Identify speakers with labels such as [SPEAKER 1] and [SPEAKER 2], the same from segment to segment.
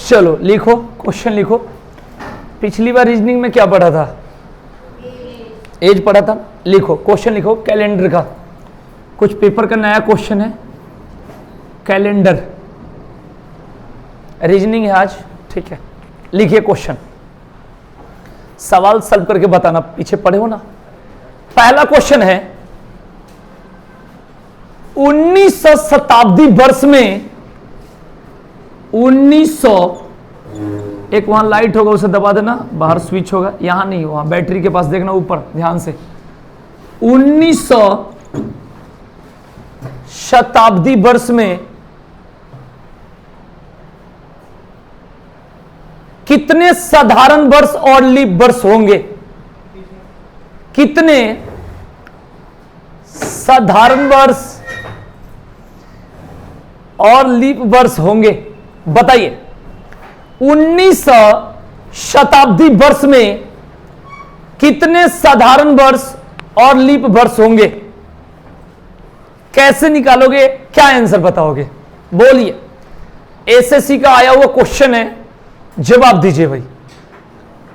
[SPEAKER 1] चलो लिखो, क्वेश्चन लिखो। पिछली बार रीजनिंग में क्या पढ़ा था? एज पढ़ा था। लिखो, क्वेश्चन लिखो कैलेंडर का। कुछ पेपर का नया क्वेश्चन है, कैलेंडर। रीजनिंग है आज, ठीक है। लिखिए क्वेश्चन, सवाल सॉल्व करके बताना, पीछे पढ़े हो ना। पहला क्वेश्चन है 1900 शताब्दी वर्ष में 1900, एक वहां लाइट होगा उसे दबा देना, बाहर स्विच होगा, यहां नहीं, वहां बैटरी के पास देखना, ऊपर ध्यान से। 1900 शताब्दी वर्ष में कितने साधारण वर्ष और लीप वर्ष होंगे? कितने साधारण वर्ष और लीप वर्ष होंगे? बताइए। 1900 शताब्दी वर्ष में कितने साधारण वर्ष और लीप वर्ष होंगे? कैसे निकालोगे? क्या आंसर बताओगे? बोलिए। एसएससी का आया हुआ क्वेश्चन है, जवाब दीजिए भाई।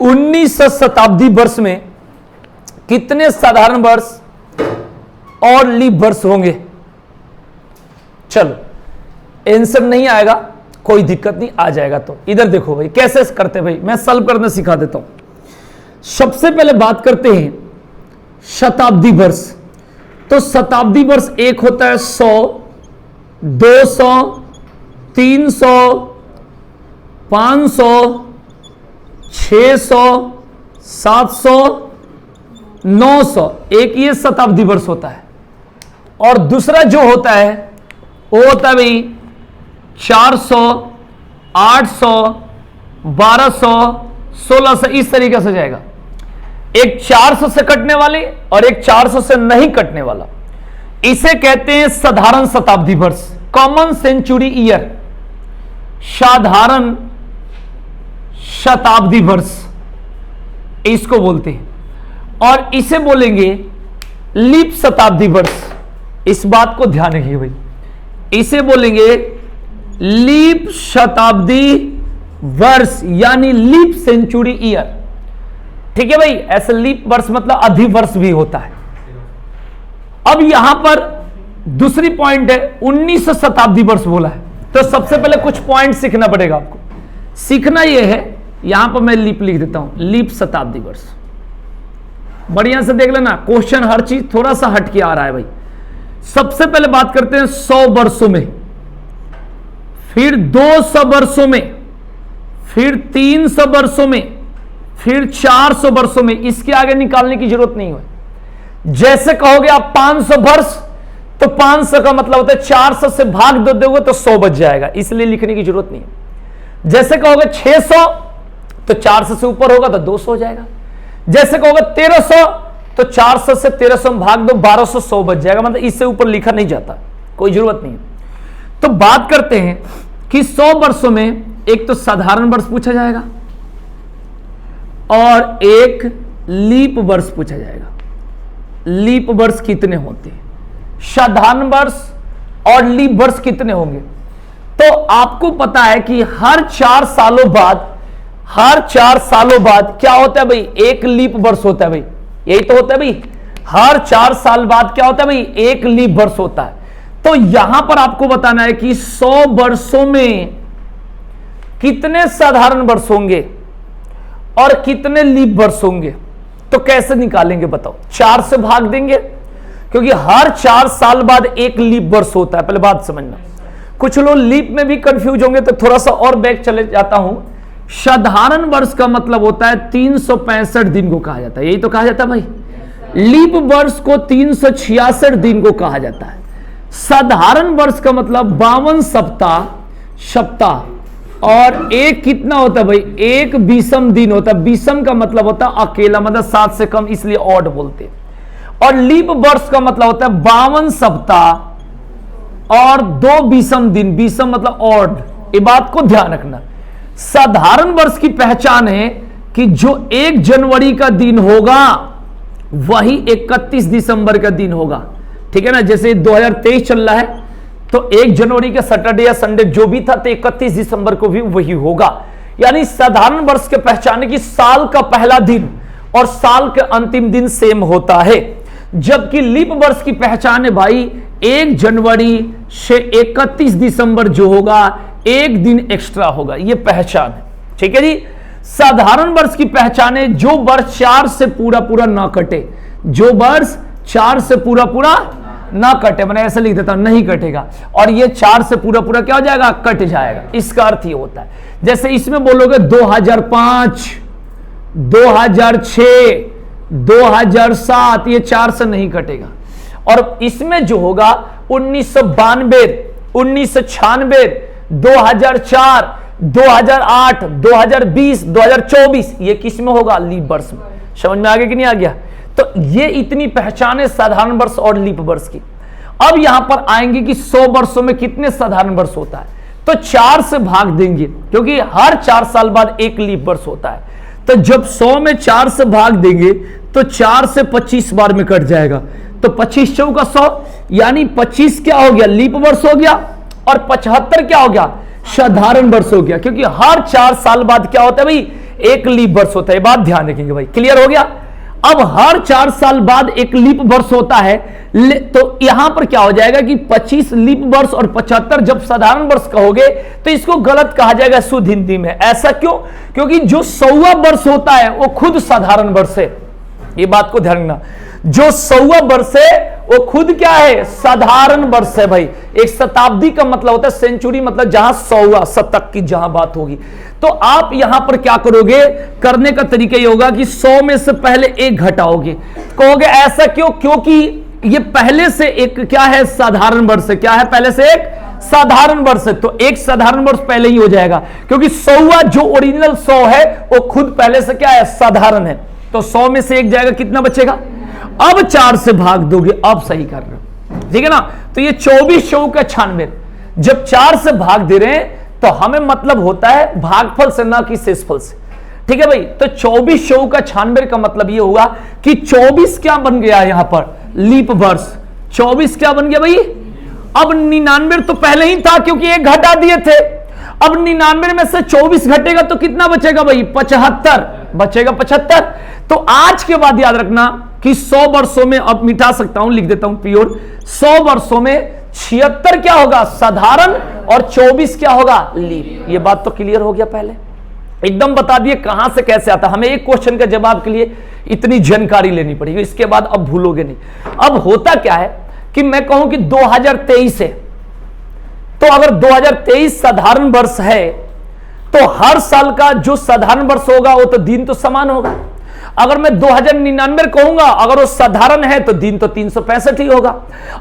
[SPEAKER 1] 1900 शताब्दी वर्ष में कितने साधारण वर्ष और लीप वर्ष होंगे? चलो, आंसर नहीं आएगा कोई दिक्कत नहीं, आ जाएगा तो इधर देखो भाई कैसे करते भाई, मैं सॉल्व करना सिखा देता हूं। सबसे पहले बात करते हैं शताब्दी वर्ष। तो शताब्दी वर्ष एक होता है 100, 200, 300, 500, 600, 700, 900, एक ये शताब्दी वर्ष होता है। और दूसरा जो होता है वो होता है भाई 400, 800, 1200, 1600, इस तरीके से जाएगा। एक 400 से कटने वाली और एक 400 से नहीं कटने वाला, इसे कहते हैं साधारण शताब्दी वर्ष, कॉमन सेंचुरी ईयर, साधारण शताब्दी वर्ष इसको बोलते हैं। और इसे बोलेंगे लीप शताब्दी वर्ष। इस बात को ध्यान रखिए भाई, इसे बोलेंगे लीप शताब्दी वर्ष, यानी लीप सेंचुरी ईयर। ठीक है भाई, ऐसे लीप वर्ष मतलब अधिवर्ष भी होता है। अब यहां पर दूसरी पॉइंट है, 1900 शताब्दी वर्ष बोला है, तो सबसे पहले कुछ पॉइंट सीखना पड़ेगा आपको। सीखना यह है, यहां पर मैं लीप लिख देता हूं, लीप शताब्दी वर्ष। बढ़िया से देख लेना, क्वेश्चन हर चीज थोड़ा सा हट के आ रहा है भाई। सबसे पहले बात करते हैं 100 वर्षों में, फिर 200 वर्षों में, फिर 300 वर्षों में, फिर 400 वर्षों में। इसके आगे निकालने की जरूरत नहीं है। जैसे कहोगे आप 500 वर्ष, तो 500 का मतलब होता है 400 से भाग दे दोगे तो 100 बच जाएगा, इसलिए लिखने की जरूरत नहीं है। जैसे कहोगे 600, तो 400 से ऊपर होगा तो 200 हो जाएगा। जैसे कहोगे 1300, तो 400 से 1300 में भाग दो, 1200, 100 बच जाएगा, मतलब इससे ऊपर लिखा नहीं जाता, कोई जरूरत नहीं है। तो बात करते हैं कि 100 वर्षों में एक तो साधारण वर्ष पूछा जाएगा और एक लीप वर्ष पूछा जाएगा। लीप वर्ष कितने होते हैं, साधारण वर्ष और लीप वर्ष कितने होंगे? तो आपको पता है कि हर 4 सालों बाद, हर 4 सालों बाद क्या होता है भाई? एक लीप वर्ष होता है भाई, यही तो होता है भाई। हर 4 साल बाद क्या होता है भाई? एक लीप वर्ष होता है। तो यहां पर आपको बताना है कि 100 वर्षों में कितने साधारण वर्ष होंगे और कितने लीप वर्ष होंगे। तो कैसे निकालेंगे बताओ? 4 से भाग देंगे, क्योंकि हर 4 साल बाद एक लीप वर्ष होता है। पहले बात समझना, कुछ लोग लीप में भी कंफ्यूज होंगे, तो थोड़ा सा और बैक चले जाता हूं। साधारण वर्ष का मतलब होता है 365 दिन को कहा जाता है, यही तो कहा जाता है भाई। लीप वर्ष को 366 दिन को कहा जाता है। साधारण वर्ष का मतलब 52 सप्ताह, और एक कितना होता है भाई? एक विषम दिन होता है। विषम का मतलब होता है अकेला, मतलब 7 से कम, इसलिए ऑड बोलते हैं। और लीप वर्ष का मतलब होता है 52 सप्ताह और 2 विषम दिन, विषम मतलब ऑड। ये बात को ध्यान रखना। साधारण वर्ष की पहचान है कि जो 1 जनवरी का दिन होगा वही 31 दिसंबर का दिन होगा। ठीक है ना, जैसे 2023 चल रहा है तो 1 जनवरी के सैटरडे या संडे जो भी था तो 31 दिसंबर को भी वही होगा। यानी साधारण वर्ष के पहचाने की साल का पहला दिन और साल के अंतिम दिन सेम होता है, जबकि लीप वर्ष की पहचान है भाई 1 जनवरी से 31 दिसंबर जो होगा 1 दिन एक्स्ट्रा होगा, यह पहचान है। ठीक है जी। साधारण वर्ष की पहचान है जो वर्ष 4 से पूरा पूरा ना कटे, जो वर्ष 4 से पूरा पूरा ना कटे, मैंने ऐसे लिख देता हूं नहीं कटेगा, और ये 4 से पूरा पूरा क्या हो जाएगा, कट जाएगा। इसका अर्थ ये होता है, जैसे इसमें बोलोगे 2005, 2006, 2007, ये 4 से नहीं कटेगा। और इसमें जो होगा 1992, 1996, 2004, 2008, 2020, 2024, ये किस में होगा, लीप वर्ष में। समझ में आ गया कि नहीं आ गया? तो ये इतनी पहचान है साधारण वर्ष और लीप वर्ष की। अब यहां पर आएंगे कि 100 वर्षों में कितने साधारण वर्ष होता है, तो 4 से भाग देंगे, क्योंकि हर 4 साल बाद एक लीप वर्ष होता है। तो जब 100 में 4 से भाग देंगे तो 4 से 25 बार में कट जाएगा, तो 25 चौका 100, यानी 25 क्या हो गया, लीप वर्ष हो गया, और 75 क्या हो गया, साधारण वर्ष हो गया। क्योंकि हर 4 साल बाद क्या होता है भाई, एक लीप वर्ष होता है। बात ध्यान रखेंगे भाई, क्लियर हो गया? अब हर 4 साल बाद एक लीप वर्ष होता है, तो यहां पर क्या हो जाएगा कि 25 लीप वर्ष और 75 जब साधारण वर्ष कहोगे तो इसको गलत कहा जाएगा शुद्ध हिंदी में। ऐसा क्यों? क्योंकि जो 100वां वर्ष होता है वो खुद साधारण वर्ष है। ये बात को ध्यान रखना, जो 100वां वर्ष है वो खुद क्या है, साधारण वर्ष है भाई। एक शताब्दी का मतलब होता है सेंचुरी, मतलब जहां 100वां शतक की जहां बात होगी। तो आप यहां पर क्या करोगे, करने का तरीका ये होगा कि 100 में से पहले 1 घटाओगे। कहोगे ऐसा क्यों? क्योंकि ये पहले से एक क्या है, साधारण वर्ष है। क्या है, पहले से एक साधारण वर्ष है, तो एक साधारण वर्ष पहले ही हो जाएगा, क्योंकि 100वां जो ओरिजिनल 100 है वो खुद पहले से क्या है, साधारण है। तो 100 में से 1 जाएगा, कितना बचेगा? अब 4 से भाग दोगे, अब सही कर रहे हो, ठीक है ना? तो ये 24 चौका 96, जब 4 से भाग दे रहे हैं तो हमें मतलब होता है भागफल से, ना कि शेषफल से। ठीक है भाई? तो 24 चौका 96 का मतलब ये होगा कि 24 क्या बन गया यहां पर, लीप वर्ष। 24 क्या बन गया भाई? अब 99 तो पहले ही था, क्योंकि 1 घटा दिए थे। अब 99 में से 24 घटेगा तो कितना बचेगा भाई, 75 बचेगा, 75। तो आज के बाद याद रखना कि 100 वर्षों में, अब मिटा सकता हूं, लिख देता हूं प्योर, 100 वर्षों में 76 क्या होगा, साधारण, और 24 क्या होगा, लीप। ये बात तो क्लियर हो गया? पहले एकदम बता दिए कहां से कैसे आता। हमें एक क्वेश्चन के जवाब के लिए इतनी जानकारी लेनी पड़ेगी, इसके बाद अब भूलोगे नहीं। अब होता क्या है कि मैं कहूं कि 2023 है, तो अगर 2023 साधारण वर्ष है तो हर साल का जो साधारण वर्ष होगा वो तो दिन तो समान होगा। अगर मैं 2099 कहूंगा, अगर वो साधारण है तो दिन तो 365 ही होगा।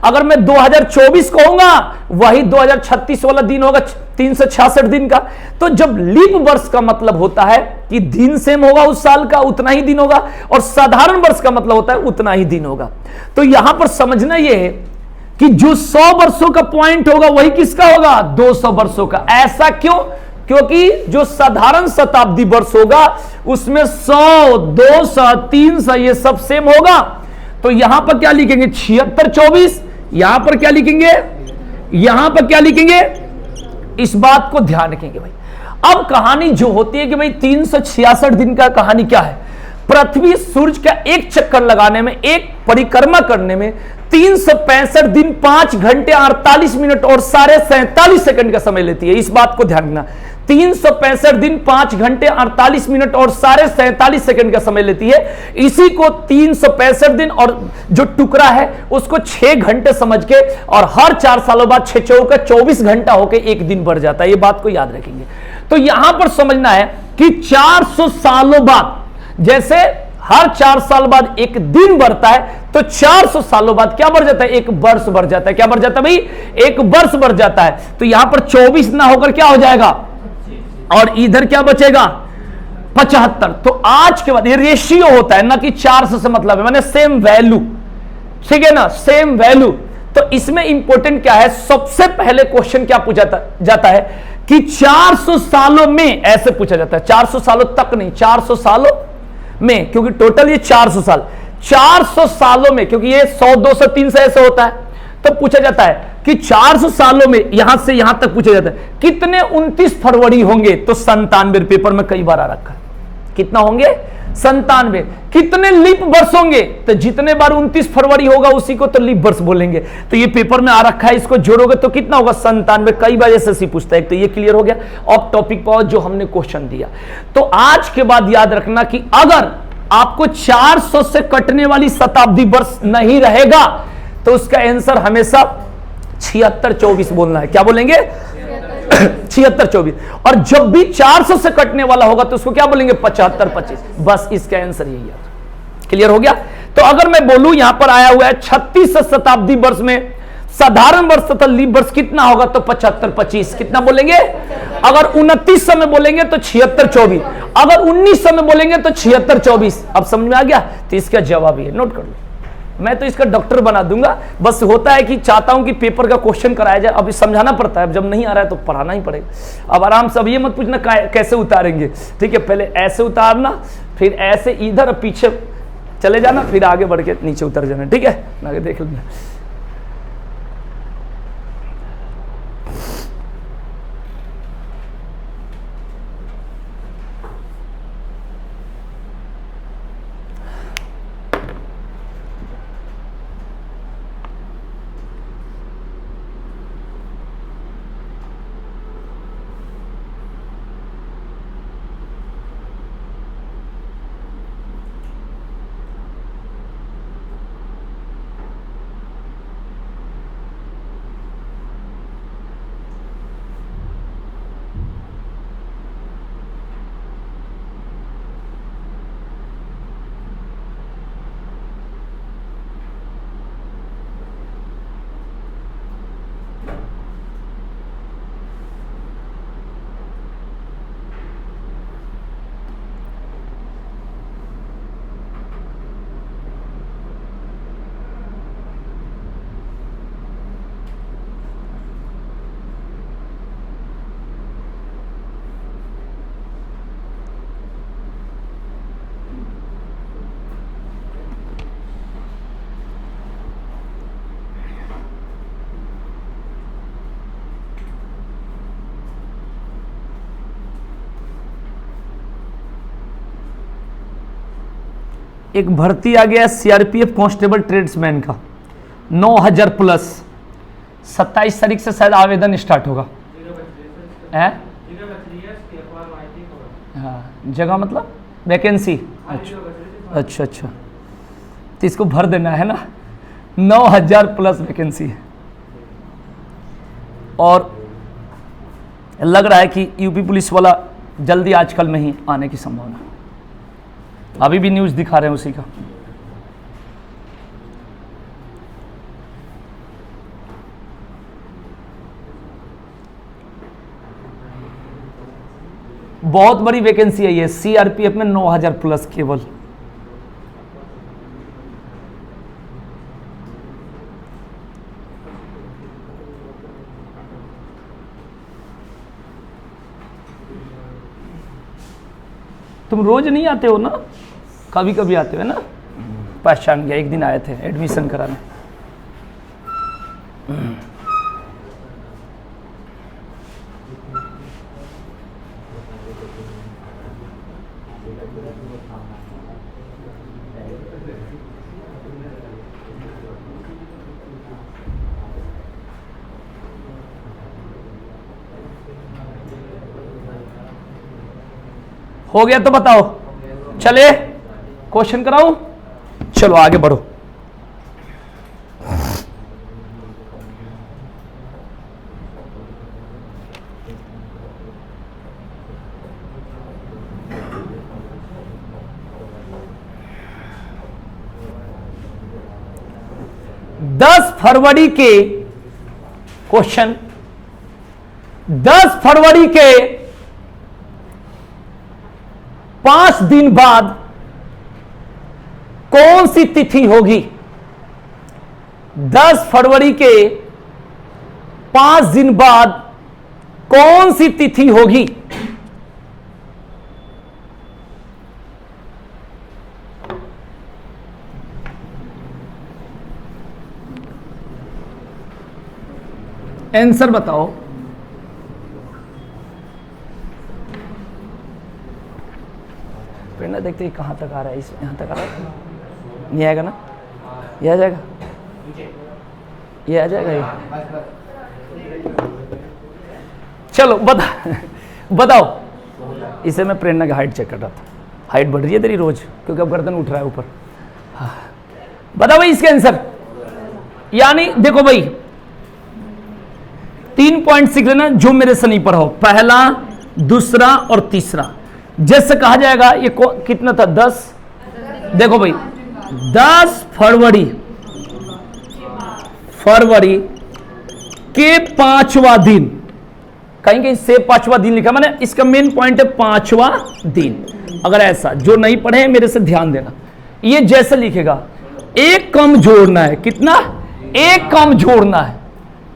[SPEAKER 1] अगर मैं 2024 कहूंगा, वही 2036 वाला दिन होगा, 366 दिन का। तो जब लीप वर्ष का मतलब होता है कि दिन सेम होगा उस साल का, उतना ही दिन होगा, और साधारण वर्ष का मतलब होता है उतना ही दिन होगा। तो यहां पर समझना यह है कि जो 100 वर्षों का पॉइंट होगा वही किसका होगा, 200 वर्षों का। ऐसा क्यों? क्योंकि जो साधारण शताब्दी वर्ष होगा उसमें 100, 200, 300 ये सब सेम होगा। तो यहां पर क्या लिखेंगे, 76, 24। यहां पर क्या लिखेंगे, यहां पर क्या लिखेंगे, इस बात को ध्यान रखेंगे भाई। अब कहानी जो होती है कि भाई 366 दिन का कहानी क्या है, पृथ्वी सूर्य का एक चक्कर लगाने में, एक परिक्रमा करने में 365 दिन 5 घंटे 48 मिनट और 47 सेकंड का समय लेती है। इस बात को ध्यान रखना, 365 दिन 5 घंटे 48 मिनट और 47 सेकंड का समय लेती है। इसी को 365 दिन और जो टुकड़ा है उसको 6 घंटे समझ के, और हर 4 सालों बाद 6 चौका 24 घंटा होकर एक दिन बढ़ जाता है। ये बात को याद रखेंगे। तो यहां पर समझना है कि 400 सालों बाद, जैसे हर 4 साल बाद एक दिन बढ़ता है, तो 400 सालों बाद क्या बढ़ जाता है, एक वर्ष बढ़ जाता है। क्या बढ़ जाता है भाई, एक वर्ष बढ़ जाता है। तो यहां पर 24 ना होकर क्या हो जाएगा, और इधर क्या बचेगा, 75। तो आज के बाद ये रेशियो होता है, ना कि 400 से मतलब है, मैंने सेम वैल्यू, ठीक है ना, सेम वैल्यू। तो इसमें इंपॉर्टेंट क्या है, सबसे पहले क्वेश्चन क्या पूछा जाता है कि 400 सालों में, ऐसे पूछा जाता है, 400 सालों तक नहीं, 400 सालों में, क्योंकि टोटल ये 400 साल, 400 सालों में, क्योंकि ये 100, 200, 300 ऐसे होता है, तो पूछा जाता है कि 400 सालों में यहां से यहां तक पूछा जाता है कितने 29 फरवरी होंगे, तो 97 पेपर में कई बार आ रखा है। कितना होंगे? 97। कितने लीप वर्ष होंगे, तो जितने बार 29 फरवरी होगा उसी को तो लीप वर्ष बोलेंगे। तो ये पेपर में आ रखा है, इसको जोड़ोगे तो कितना होगा? 97। कई बार एसएससी पूछता है। तो ये क्लियर हो गया। अब टॉपिक पर जो हमने क्वेश्चन दिया, तो आज के बाद याद रखना कि अगर आपको 400 से कटने वाली शताब्दी वर्ष नहीं रहेगा तो उसका आंसर हमेशा 76-24 बोलना है। क्या बोलेंगे? 76-24। और जब भी 400 से कटने वाला होगा तो उसको क्या बोलेंगे? 75-25। बस इसका आंसर यही है। क्लियर हो गया? तो अगर मैं बोलूं यहां पर आया हुआ है 36 शताब्दी वर्ष में साधारण वर्ष तथा लीप वर्ष कितना होगा, तो 75-25। कितना बोलेंगे? अगर 2900 में बोलेंगे तो 76-24। अगर 1900 में बोलेंगे तो 76-24। अब समझ में आ गया? तो इसका जवाब ये नोट कर लो। मैं तो इसका डॉक्टर बना दूंगा। बस होता है कि चाहता हूं कि पेपर का क्वेश्चन कराया जाए। अभी समझाना पड़ता है, अब जब नहीं आ रहा है तो पढ़ाना ही पड़ेगा। अब आराम से, अब ये मत पूछना कैसे उतारेंगे, ठीक है? पहले ऐसे उतारना, फिर ऐसे इधर पीछे चले जाना, फिर आगे बढ़ के नीचे उतर जाना, ठीक है? आगे देख लेना। एक भर्ती आ गया सीआरपीएफ कांस्टेबल ट्रेड्समैन का 9000 प्लस। 27 तारीख से शायद आवेदन स्टार्ट होगा। हाँ, जगह मतलब वैकेंसी। अच्छा, तो इसको भर देना है ना। 9000 प्लस वैकेंसी है और लग रहा है कि यूपी पुलिस वाला जल्दी आजकल में ही आने की संभावना। अभी भी न्यूज़ दिखा रहे हैं उसी का। बहुत बड़ी वैकेंसी है ये सीआरपीएफ में, 9000 प्लस केवल। तुम रोज नहीं आते हो ना, कभी कभी आते हो ना? पहचान गया, एक दिन आए थे एडमिशन कराने। हो गया तो बताओ, चले क्वेश्चन कराऊं? चलो आगे बढ़ो। फरवरी के क्वेश्चन, 10 फरवरी के 5 दिन बाद कौन सी तिथि होगी? 10 फरवरी के 5 दिन बाद कौन सी तिथि होगी? आंसर बताओ। प्रेरणा देखते ही कहां तक आ रहा है, इस यहां तक आ रहा है, नहीं आएगा ना, ये आ जाएगा, ये आ जाएगा ये। चलो बताओ। इसे मैं प्रेरणा की हाइट चेक कर रहा था, हाइट बढ़ रही है तेरी रोज, क्योंकि अब गर्दन उठ रहा है ऊपर। हाँ। बताओ भाई इसके आंसर। यानी देखो भाई 3 पॉइंट लेना जो मेरे से नहीं पढ़ा हो, पहला, दूसरा और तीसरा। जैसे कहा जाएगा ये कितना था, 10। देखो भाई 10 फरवरी के 5वां दिन, कहीं से 5वां दिन लिखा, मैंने इसका मेन पॉइंट है 5वां दिन। अगर ऐसा जो नहीं पढ़े मेरे से ध्यान देना, ये जैसे लिखेगा एक कम जोड़ना है, कितना, एक कम जोड़ना है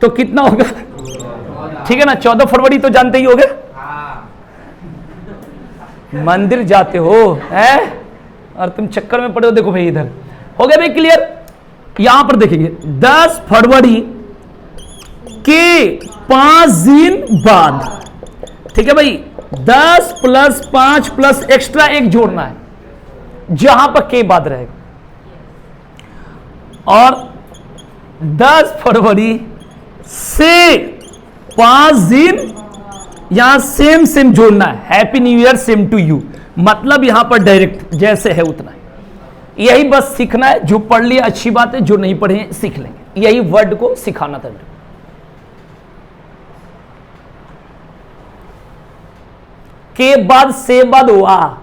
[SPEAKER 1] तो कितना होगा, ठीक है ना। 14 फरवरी तो जानते ही होगे, मंदिर जाते हो हैं और तुम चक्कर में पड़े हो। देखो भाई इधर हो गया भाई क्लियर। यहां पर देखेंगे 10 फरवरी के 5 दिन बाद, ठीक है भाई। 10 + 5 + एक्स्ट्रा एक जोड़ना है, जहां पर के बाद रहेगा। और 10 फरवरी से 5 दिन यहां सेम जोड़ना है, happy new year same to you. मतलब यहां पर डायरेक्ट जैसे है उतना है। यही बस सीखना है, जो पढ़ लिया अच्छी बात है, जो नहीं पढ़े सीख लेंगे। यही वर्ड को सिखाना था। के बाद से बाद हुआ,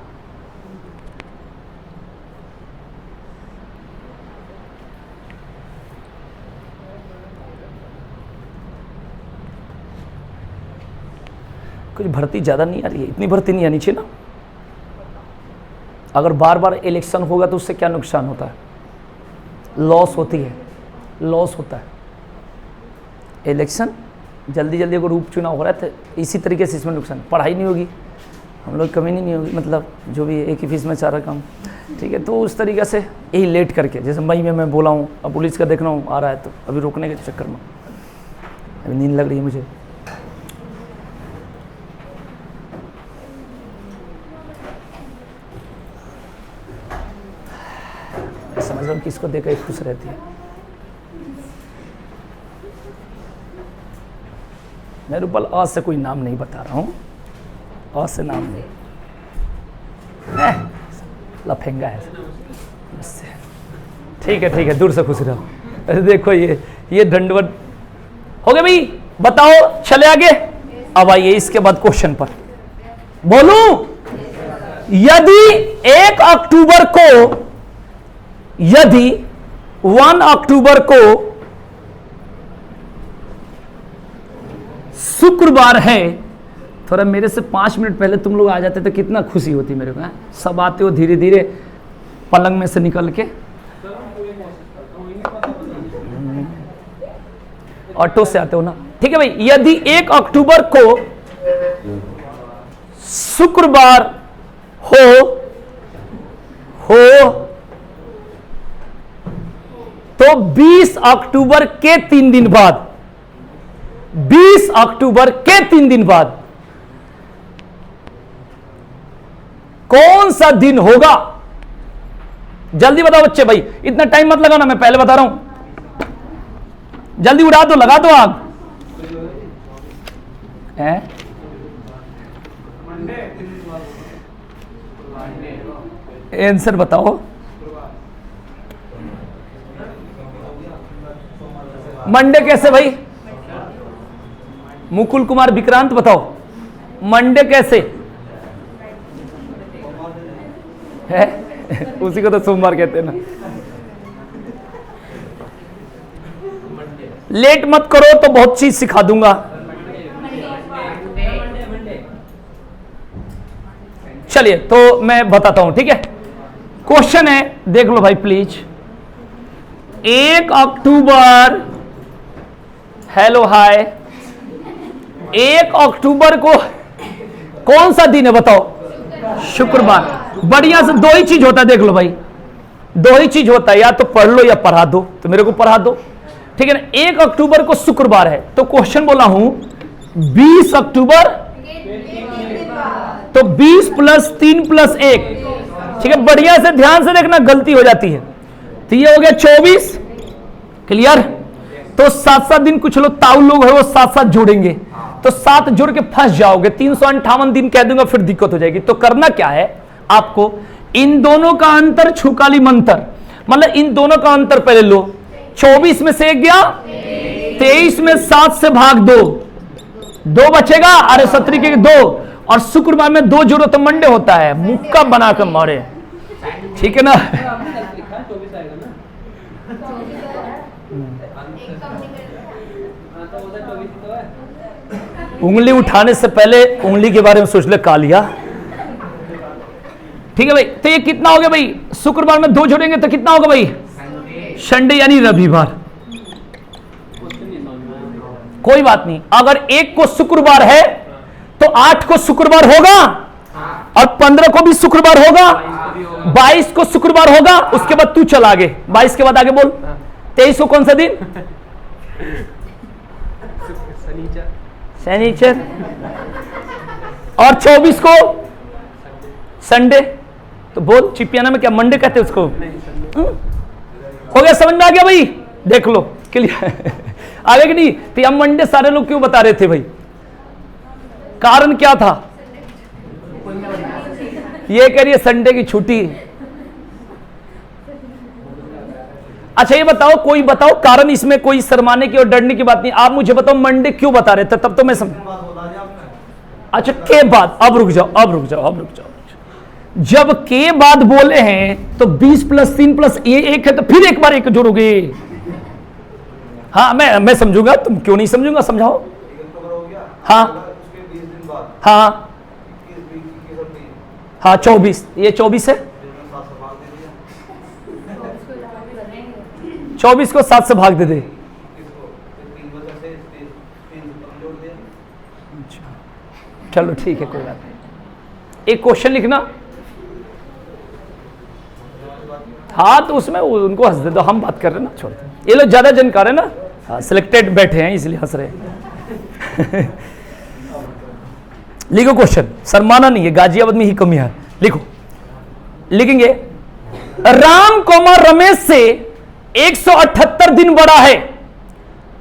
[SPEAKER 1] कुछ भर्ती ज्यादा नहीं आ रही है, इतनी भर्ती नहीं आनी चाहिए ना। अगर बार बार इलेक्शन होगा तो उससे क्या नुकसान होता है, लॉस होती है, लॉस होता है। इलेक्शन जल्दी जल्दी अगर उपचुनाव हो रहा है तो इसी तरीके से इसमें नुकसान, पढ़ाई नहीं होगी, हम लोग कमी नहीं होगी, मतलब जो भी एक ही फीस में सारा काम, ठीक है। तो उस तरीके से यही लेट करके, जैसे मई में मैं बोला हूँ, अब पुलिस का देख रहा हूँ आ रहा है, तो अभी रोकने के चक्कर में अभी नींद लग रही है मुझे। समझ रहा हूँ किसको देखकर खुश रहती है। मैं रूपल आज से कोई नाम नहीं बता रहा हूँ, आज से नाम नहीं, लफेंगा है, ठीक है, दूर से खुश रहो। अरे देखो ये दंडवत हो गया भाई। बताओ चले आगे। अब आइए इसके बाद क्वेश्चन पर। बोलूं, यदि 1 अक्टूबर को, यदि 1 अक्टूबर को शुक्रवार है, थोड़ा मेरे से 5 मिनट पहले तुम लोग आ जाते तो कितना खुशी होती मेरे को। सब आते हो धीरे धीरे पलंग में से निकल के, ऑटो से आते हो ना, ठीक है भाई। यदि 1 अक्टूबर को शुक्रवार हो तो 20 अक्टूबर के 3 दिन बाद, 20 अक्टूबर के 3 दिन बाद कौन सा दिन होगा? जल्दी बताओ बच्चे भाई, इतना टाइम मत लगाना, मैं पहले बता रहा हूं। जल्दी उड़ा दो, लगा दो आग। आंसर बताओ। मंडे कैसे भाई? मुकुल कुमार विक्रांत बताओ, मंडे कैसे है? उसी को तो सोमवार कहते हैं ना। लेट मत करो तो बहुत चीज सिखा दूंगा। चलिए तो मैं बताता हूं, ठीक है। क्वेश्चन है, देख लो भाई प्लीज। 1 अक्टूबर, हेलो हाय, 1 अक्टूबर को कौन सा दिन है बताओ? शुक्रवार। बढ़िया से 2 ही चीज होता है, देख लो भाई, 2 ही चीज होता है, या तो पढ़ लो या पढ़ा दो। तो मेरे को पढ़ा दो। ठीक है ना। 1 अक्टूबर को शुक्रवार है, तो क्वेश्चन बोला हूं 20 अक्टूबर, तो 20 + 3 + 1, ठीक है। बढ़िया से ध्यान से देखना, गलती हो जाती है। तो ये हो गया 24, क्लियर। तो 7-7 दिन, कुछ लोग ताऊ लोग है वो 7-7 जोड़ेंगे, तो 7 जोड़ के फंस जाओगे, 358 दिन कह दूंगा, फिर दिक्कत हो जाएगी। तो करना क्या है आपको, इन दोनों का अंतर छुकाली मंतर, मतलब इन दोनों का अंतर पहले लो। 24 में से 1 गया, 23 में 7 से भाग 2 बचेगा, अरे 17 के 2, और शुक्रवार में 2 जोड़ो तो मंडे होता है, मुक्का बनाकर मारे, ठीक है ना। उंगली उठाने से पहले उंगली के बारे में सोच ले, कालिया, ठीक है भाई। तो ये कितना हो गया भाई, शुक्रवार में 2 जोड़ेंगे तो कितना होगा भाई, संडे यानी रविवार। कोई बात नहीं, अगर 1 को शुक्रवार है तो 8 को शुक्रवार होगा, और 15 को भी शुक्रवार होगा, 22 को शुक्रवार होगा। उसके बाद तू चल आगे, 22 के बाद आगे बोल। 23 को कौन सा दिन, शनिचर, और 24 को संडे। तो बोल, चिपियाना में क्या मंडे कहते हैं उसको, हो गया, समझ में आ गया भाई, देख लो क्लियर। आगे कि नहीं। तो हम मंडे सारे लोग क्यों बता रहे थे भाई, कारण क्या था, ये कह रही है संडे की छुट्टी। अच्छा ये बताओ, कोई बताओ कारण, इसमें कोई शर्माने की और डरने की बात नहीं। आप मुझे बताओ मंडे क्यों बता रहे थे, तब तो मैं समझ। अच्छा के बाद, अब रुक जाओ। जब के बाद बोले हैं तो 20 + 3 + 1 है, तो फिर एक बार 1 जोड़ोगे। हाँ मैं समझूंगा, तुम क्यों नहीं समझूंगा, समझाओ। हाँ 24, ये 24 है, 24 को 7 से भाग दे दे। चलो ठीक है, कोई बात नहीं। एक क्वेश्चन लिखना, हाँ तो उसमें उनको हंस दे दो, हम बात कर रहे हैं ना, छोड़ दो। ये लोग ज्यादा जानकार है ना, हाँ सिलेक्टेड बैठे हैं इसलिए हंस रहे हैं। लिखो क्वेश्चन, शर्माना नहीं है, गाजियाबाद में ही कमी है। लिखो, लिखेंगे राम कोमा रमेश से 178 दिन बड़ा है।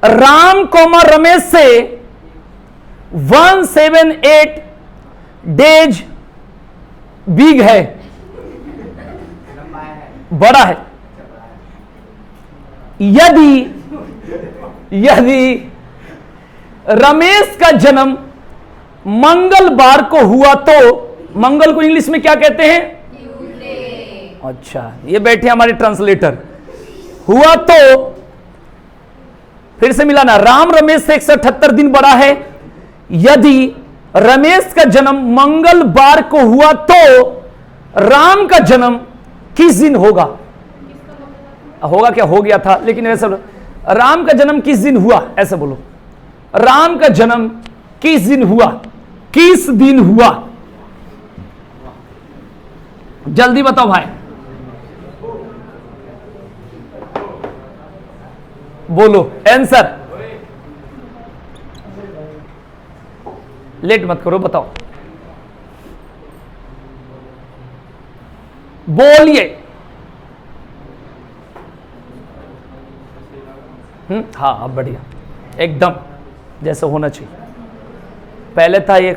[SPEAKER 1] राम कोमा रमेश से 178 डेज बिग है, बड़ा है। यदि रमेश का जन्म मंगलवार को हुआ तो, मंगल को इंग्लिश में क्या कहते हैं, अच्छा ये बैठे हमारे ट्रांसलेटर, हुआ तो, फिर से मिलाना, राम रमेश से 178 दिन बड़ा है। यदि रमेश का जन्म मंगलवार को हुआ तो राम का जन्म किस दिन होगा, होगा क्या, हो गया था, लेकिन ऐसा राम का जन्म किस दिन हुआ, ऐसे बोलो, राम का जन्म किस दिन हुआ, किस दिन हुआ, जल्दी बताओ भाई, बोलो आंसर, लेट मत करो, बताओ, बोलिए। हाँ अब बढ़िया, एकदम जैसा होना चाहिए। पहले था ये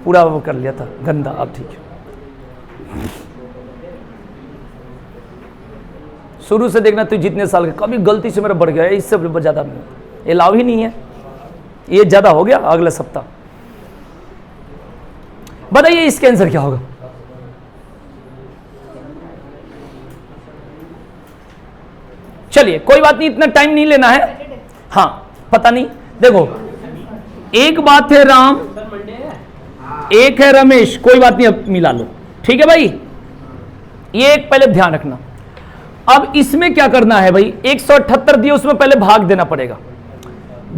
[SPEAKER 1] पूरा वो कर लिया था गंदा, अब ठीक है। शुरू से देखना, तू जितने साल का, कभी गलती से मेरा बढ़ गया है, इससे ज्यादा नहीं, ये लाभ ही नहीं है, ये ज्यादा हो गया। अगले सप्ताह बताइए इसका आंसर क्या होगा। चलिए कोई बात नहीं, इतना टाइम नहीं लेना है। हाँ पता नहीं, देखो एक बात है राम, एक है रमेश, कोई बात नहीं, अब मिला लो, ठीक है भाई, ये एक पहले ध्यान रखना। अब इसमें क्या करना है भाई, 178 दिए, उसमें पहले भाग देना पड़ेगा।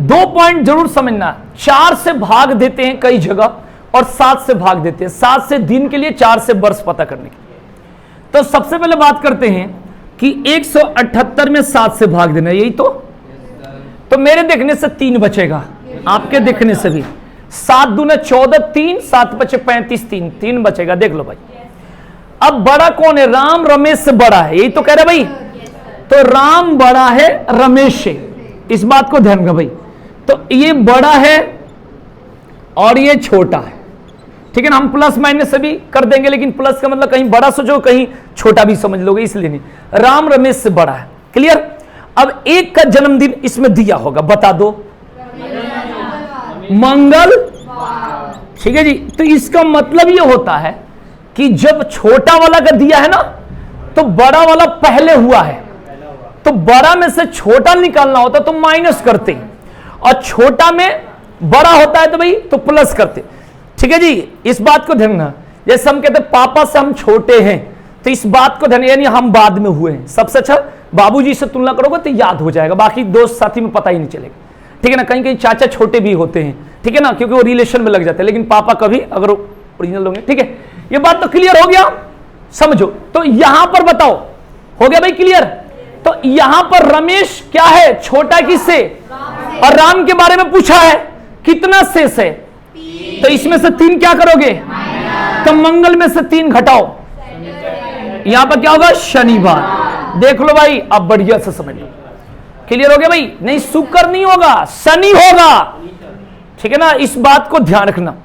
[SPEAKER 1] 2 पॉइंट जरूर समझना, 4 से भाग देते हैं कई जगह और 7 से भाग देते हैं, 7 से दिन के लिए, 4 से वर्ष पता करने के लिए। तो सबसे पहले बात करते हैं कि 178 में 7 से भाग देना, यही तो तो मेरे देखने से 3 बचेगा, आपके देखने से भी 7 दूने 14, 3 7 बचे 35, 3 बचेगा। देख लो भाई, अब बड़ा कौन है? राम रमेश से बड़ा है, यही तो कह रहे भाई। तो राम बड़ा है रमेश से, इस बात को ध्यान रखो भाई। तो ये बड़ा है और ये छोटा है, ठीक है ना। हम प्लस माइनस से भी कर देंगे, लेकिन प्लस का मतलब कहीं बड़ा सोचो कहीं छोटा भी समझ लोगे, इसलिए नहीं। राम रमेश से बड़ा है, क्लियर। अब एक का जन्मदिन इसमें दिया होगा, बता दो। मंगल, ठीक है जी। तो इसका मतलब ये होता है कि जब छोटा वाला का दिया है ना, तो बड़ा वाला पहले हुआ है, तो बड़ा में से छोटा निकालना होता तो माइनस करते, और छोटा में बड़ा होता है तो भाई तो प्लस करते, ठीक है जी। इस बात को ध्यान रखना। जैसे हम कहते पापा से हम छोटे हैं, तो इस बात को ध्यान, यानी हम बाद में हुए हैं। सबसे अच्छा बाबूजी से तुलना करोगे तो याद हो जाएगा, बाकी दोस्त साथी में पता ही नहीं चलेगा, ठीक है ना। कहीं कहीं चाचा छोटे भी होते हैं, ठीक है ना, क्योंकि वो रिलेशन में लग जाते हैं, लेकिन पापा कभी अगर ओरिजिनल होंगे, ठीक है। ये बात तो क्लियर हो गया, समझो। तो यहां पर बताओ, हो गया भाई क्लियर। तो यहां पर रमेश क्या है? छोटा किससे? और राम के बारे में पूछा है, कितना शेष है? तो इसमें से 3 क्या करोगे? तो मंगल में से 3 घटाओ, यहां पर क्या होगा? शनिवार। देख लो भाई, अब बढ़िया से समझ लो, क्लियर हो गया भाई। नहीं, शुक्र नहीं होगा, शनि होगा, ठीक है ना। इस बात को ध्यान रखना।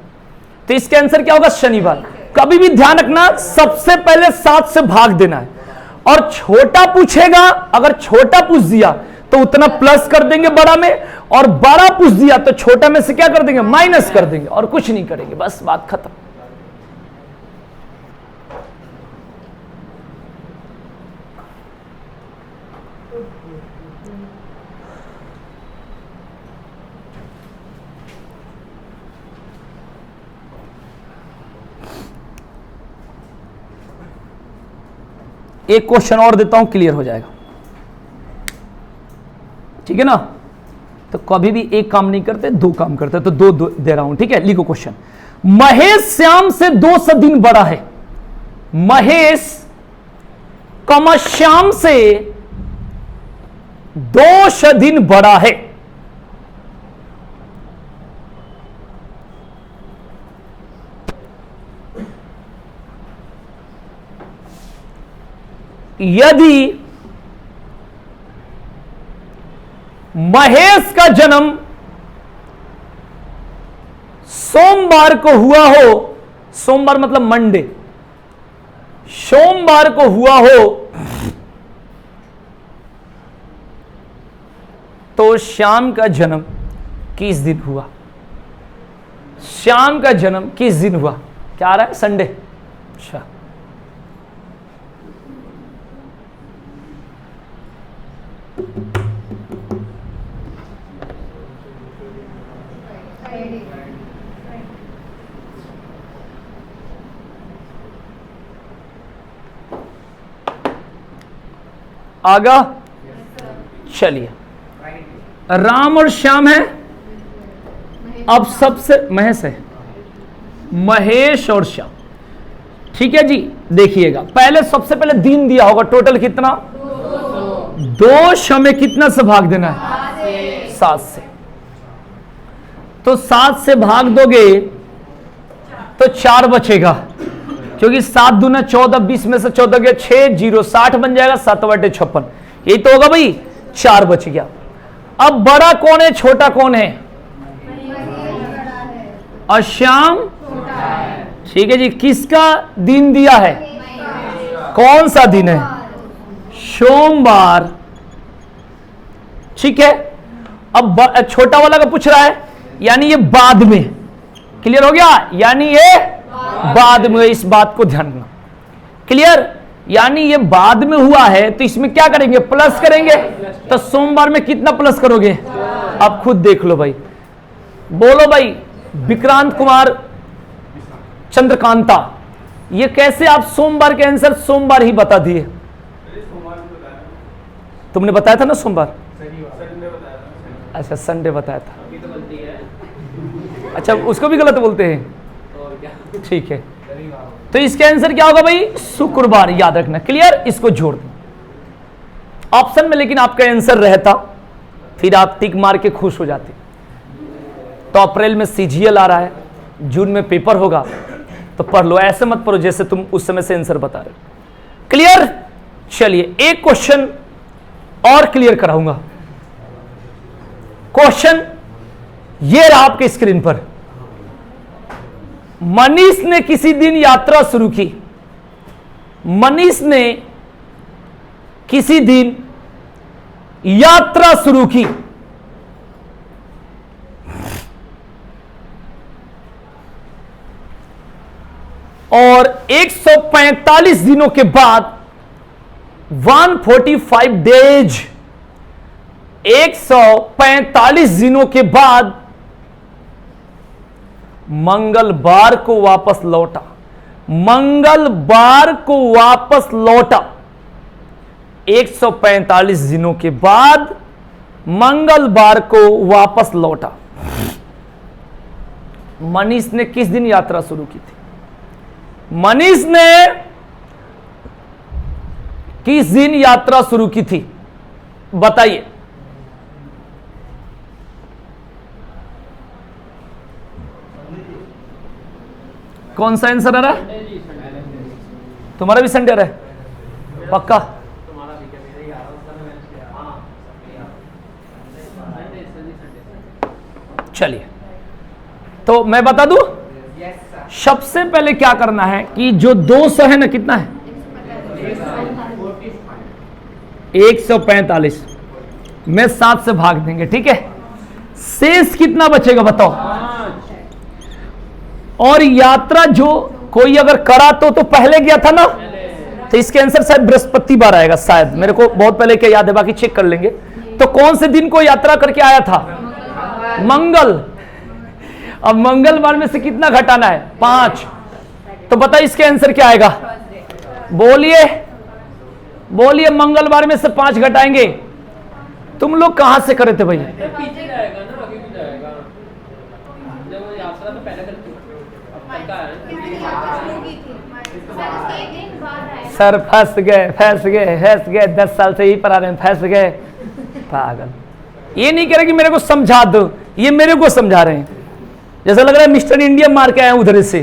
[SPEAKER 1] तो इसका आंसर क्या होगा? शनिवार। कभी भी ध्यान रखना, सबसे पहले 7 से भाग देना है, और छोटा पूछेगा, अगर छोटा पूछ दिया तो उतना प्लस कर देंगे बड़ा में, और बड़ा पूछ दिया तो छोटा में से क्या कर देंगे? माइनस कर देंगे, और कुछ नहीं करेंगे, बस बात खत्म। एक क्वेश्चन और देता हूं, क्लियर हो जाएगा, ठीक है ना। तो कभी भी एक काम नहीं करते, 2 काम करते, तो 2 दे रहा हूं, ठीक है। लिखो क्वेश्चन। महेश श्याम से 2 दिन बड़ा है। महेश कमा श्याम से 2 दिन बड़ा है। यदि महेश का जन्म सोमवार को हुआ हो, सोमवार मतलब मंडे, सोमवार को हुआ हो, तो श्याम का जन्म किस दिन हुआ? श्याम का जन्म किस दिन हुआ? क्या आ रहा है? संडे। अच्छा, आगा चलिए, राम और श्याम है। अब सबसे महेश है, महेश और श्याम, ठीक है जी। देखिएगा, पहले सबसे पहले दिन दिया होगा, टोटल कितना? 2 में कितना से भाग देना है? 7 से। तो 7 से भाग दोगे तो 4 बचेगा, क्योंकि 7 दूना 14, 20 में से 14 गया 6, 0 60 बन जाएगा, 7/56, यही तो होगा भाई। 4 बच गया। अब बड़ा कौन है, छोटा कौन है? और श्याम, ठीक है जी। किसका दिन दिया है? कौन सा दिन है? सोमवार, ठीक है। अब छोटा वाला का पूछ रहा है, यानी ये बाद में, क्लियर हो गया, यानी ये बाद में। इस बात को ध्यान रखना, क्लियर। यानी ये बाद में हुआ है, तो इसमें क्या करेंगे? प्लस करेंगे। तो सोमवार में कितना प्लस करोगे? अब खुद देख लो भाई, बोलो भाई। विक्रांत कुमार चंद्रकांता, ये कैसे आप सोमवार के आंसर सोमवार ही बता दिए? तुमने बताया था ना सोमवार? अच्छा, संडे बताया था। अच्छा, उसको भी गलत बोलते हैं, ठीक है। तो इसका आंसर क्या होगा भाई? शुक्रवार, याद रखना, क्लियर। इसको जोड़ दो ऑप्शन में, लेकिन आपका आंसर रहता फिर आप टिक मार के खुश हो जाते। तो अप्रैल में सीजीएल आ रहा है, जून में पेपर होगा, तो पढ़ लो, ऐसे मत पढ़ो जैसे तुम उस समय से आंसर बता रहे हो। क्लियर? चलिए एक क्वेश्चन और क्लियर कराऊंगा। क्वेश्चन ये रहा आपके स्क्रीन पर। मनीष ने किसी दिन यात्रा शुरू की। मनीष ने किसी दिन यात्रा शुरू की। और 145 दिनों के बाद 145 डेज, 145 दिनों के बाद मंगलवार को वापस लौटा। मंगलवार को वापस लौटा। 145 दिनों के बाद मंगलवार को वापस लौटा। मनीष ने किस दिन यात्रा शुरू की थी? मनीष ने किस दिन यात्रा शुरू की थी? बताइए। कौन सा आंसर आ रहा है? तुम्हारा भी संडे है पक्का? चलिए तो मैं बता दूं, सबसे पहले क्या करना है कि जो 200 है ना, कितना है? 145 में 7 से भाग देंगे, ठीक है? शेष कितना बचेगा बताओ? और यात्रा जो कोई अगर करा तो पहले गया था ना, तो इसके आंसर शायद बृहस्पतिवार आएगा शायद, मेरे को बहुत पहले क्या याद है, बाकी चेक कर लेंगे। तो कौन से दिन को यात्रा करके आया था? मंगल। अब मंगलवार में से कितना घटाना है? 5। तो बताइए इसके आंसर क्या आएगा? बोलिए बोलिए। मंगलवार में से 5 घटाएंगे। तुम लोग कहां से करे थे भाई?
[SPEAKER 2] पीछे जाएगा ना, आगे भी जाएगा। जब वो यात्रा तो पहले करती
[SPEAKER 1] सर फंस गए 10 साल से ही पढ़ा रहे हैं, फंस गए पागल। ये नहीं कह रहे कि मेरे को समझा दो, ये मेरे को समझा रहे हैं। जैसा लग रहा है मिस्टर इंडिया मार के आए उधर से,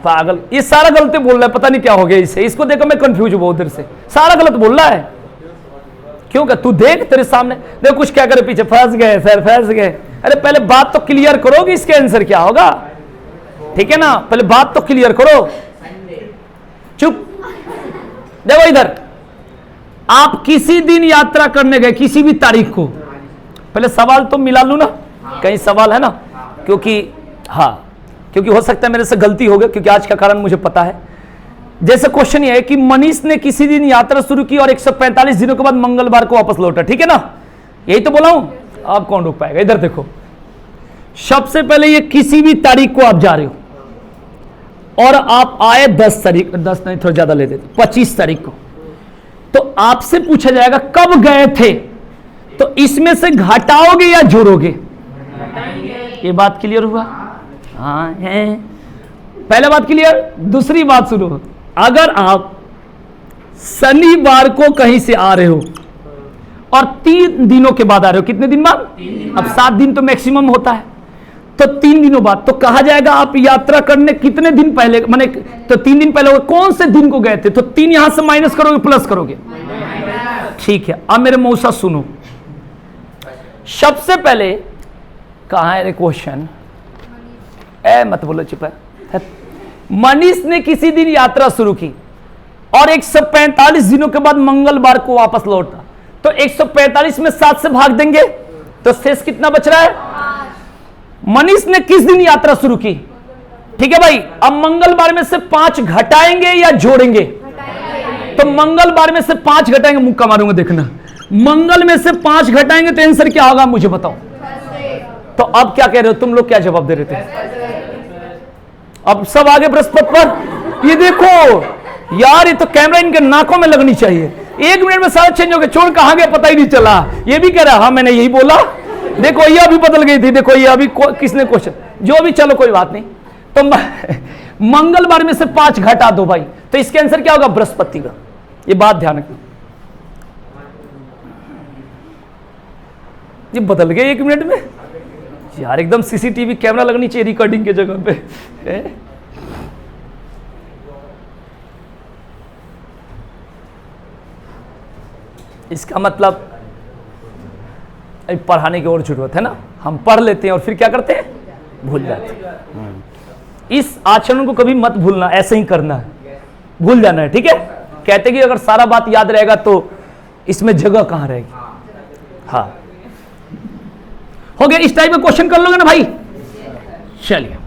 [SPEAKER 1] पागल। ये सारा गलत बोल रहा है, पता नहीं क्या हो गया इसे। इसको देखो मैं कंफ्यूज हूँ उधर से, सारा गलत बोल रहा है। क्यों? क्या तू देख तेरे सामने, देखो कुछ क्या करे पीछे, फंस गए सर फंस गए। अरे पहले बात तो क्लियर करो कि इसके आंसर क्या होगा, ठीक है ना? पहले बात तो क्लियर करो। चुप। देखो इधर, आप किसी दिन यात्रा करने गए, किसी भी तारीख को। पहले सवाल तो मिला लू ना, कहीं सवाल है ना, क्योंकि हाँ, क्योंकि हो सकता है मेरे से गलती हो गई, क्योंकि आज का कारण मुझे पता है। जैसे क्वेश्चन ये है कि मनीष ने किसी दिन यात्रा शुरू की और 145 दिनों के बाद मंगलवार को वापस लौटा, ठीक है ना? यही तो बोला हूं। आप कौन रोक पाएगा? इधर देखो, सबसे पहले ये किसी भी तारीख को आप जा रहे हो और आप आए 10 तारीख, 10 नहीं थोड़ा ज्यादा ले देते, 25 तारीख को। तो आपसे पूछा जाएगा कब गए थे, तो इसमें से घटाओगे या जोड़ोगे? ये बात क्लियर हुआ? हाँ है। पहले बात क्लियर। दूसरी बात सुनो, अगर आप शनिवार को कहीं से आ रहे हो और 3 दिनों के बाद आ रहे हो, कितने दिन बाद? अब 7 दिन तो मैक्सिमम होता है, तो 3 दिनों बाद, तो कहा जाएगा आप यात्रा करने कितने दिन पहले, माने तो 3 दिन पहले कौन से दिन को गए थे? तो 3 यहां से माइनस करोगे, प्लस करोगे, ठीक है? अब मेरे मौसा सुनो, सबसे पहले कहां है रे क्वेश्चन? ए मत बोलो, चुप है। मनीष ने किसी दिन यात्रा शुरू की और 145 दिनों के बाद मंगलवार को वापस लौटा। तो 145 में 7 से भाग देंगे, तो शेष कितना बच रहा है? मनीष ने किस दिन यात्रा शुरू की, ठीक है भाई? अब मंगलवार में से 5 घटाएंगे या जोड़ेंगे? तो मंगलवार में से 5 घटाएंगे, मुक्का मारूंगा देखना। मंगल में से 5 घटाएंगे तो आंसर क्या होगा मुझे बताओ। तो अब क्या कह रहे हो तुम लोग? क्या जवाब दे रहे थे? अब सब आगे बृहस्पति पर। ये देखो यार, ये तो कैमरा इनके नाकों में लगनी चाहिए। 1 मिनट में सारा चेंज हो गया, छोड़ कहां गया पता ही नहीं चला। ये भी कह रहा हाँ मैंने यही बोला, देखो ये अभी बदल गई थी, देखो ये अभी किसने क्वेश्चन, जो भी, चलो कोई बात नहीं। तो मंगलवार में से 5 घटा दो भाई, तो इसके आंसर क्या होगा? बृहस्पति का। ये बात ध्यान रखना। ये बदल गए 1 मिनट में यार, एकदम सीसीटीवी कैमरा लगनी चाहिए रिकॉर्डिंग के जगह पे है? इसका मतलब पढ़ाने की और जरूरत है ना, हम पढ़ लेते हैं और फिर क्या करते हैं, भूल जाते हैं। इस आचरण को कभी मत भूलना, ऐसे ही करना है, भूल जाना है, ठीक है। कहते कि अगर सारा बात याद रहेगा तो इसमें जगह कहां रहेगी। हाँ, हो गया। इस टाइप में क्वेश्चन कर लोगे ना भाई। चलिए,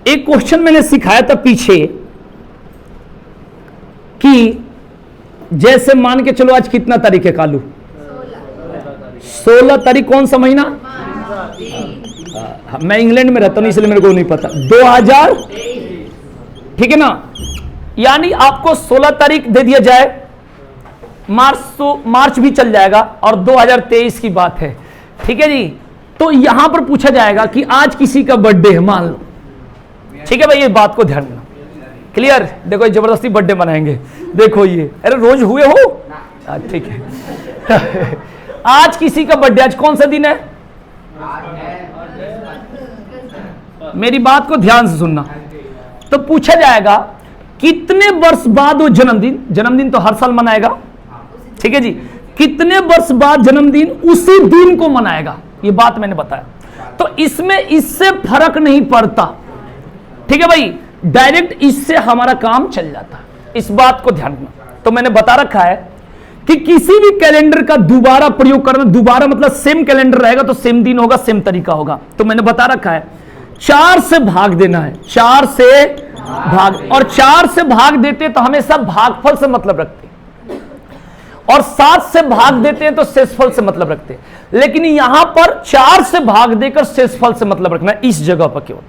[SPEAKER 1] एक क्वेश्चन मैंने सिखाया था पीछे कि जैसे मान के चलो आज कितना तारीख है कालू, 16 तारीख, कौन सा महीना? मैं इंग्लैंड में रहता हूं इसलिए मेरे को नहीं पता। 2000, ठीक है ना। यानी आपको 16 तारीख दे दिया जाए, मार्च तो मार्च भी चल जाएगा और 2023 की बात है, ठीक है जी। तो यहां पर पूछा जाएगा कि आज किसी का बर्थडे है, मान लो, ठीक है भाई, ये बात को ध्यान देना। क्लियर? देखो ये जबरदस्ती बर्थडे मनाएंगे, देखो ये, अरे रोज हुए हो, ठीक है। आज किसी का बर्थडे, आज कौन सा दिन है? मेरी बात को ध्यान से सुनना। तो पूछा जाएगा कितने वर्ष बाद वो जन्मदिन, जन्मदिन तो हर साल मनाएगा, ठीक है जी, कितने वर्ष बाद जन्मदिन उसी दिन को मनाएगा, ये बात मैंने बताया। तो इसमें इससे फर्क नहीं पड़ता, ठीक है भाई, डायरेक्ट इससे हमारा काम चल जाता है, इस बात को ध्यान रखना। तो मैंने बता रखा है कि किसी भी कैलेंडर का दोबारा प्रयोग करना, दोबारा मतलब सेम कैलेंडर रहेगा तो सेम दिन होगा, सेम तरीका होगा। तो मैंने बता रखा है 4 से भाग देना है, 4 से भाग, और 4 से भाग देते तो हमेशा भागफल से मतलब रखते, और 7 से भाग देते हैं तो शेषफल से मतलब रखते हैं। लेकिन यहां पर 4 से भाग देकर शेषफल से मतलब रखना है, इस जगह पर केवल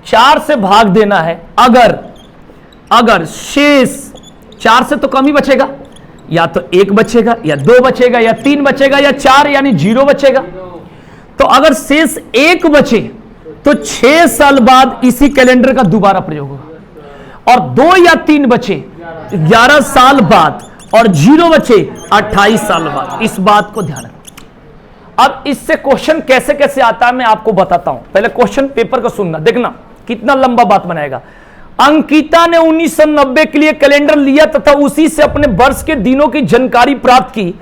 [SPEAKER 1] 4 से भाग देना है। अगर शेष 4 से तो कम ही बचेगा, या तो 1 बचेगा, या 2 बचेगा, या 3 बचेगा, या 4 यानी 0 बचेगा। तो अगर शेष 1 बचे तो 6 साल बाद इसी कैलेंडर का दोबारा प्रयोग होगा, और 2 या 3 बचे 11 साल बाद, और 0 बचे 28 साल बाद। इस बात को ध्यान रखना। अब इससे क्वेश्चन कैसे कैसे आता है मैं आपको बताता हूं, पहले क्वेश्चन पेपर को सुनना, देखना कितना लंबा बात बनाएगा। अंकिता ने 1990 के लिए कैलेंडर लिया तथा उसी से अपने वर्ष के दिनों की जानकारी प्राप्त की।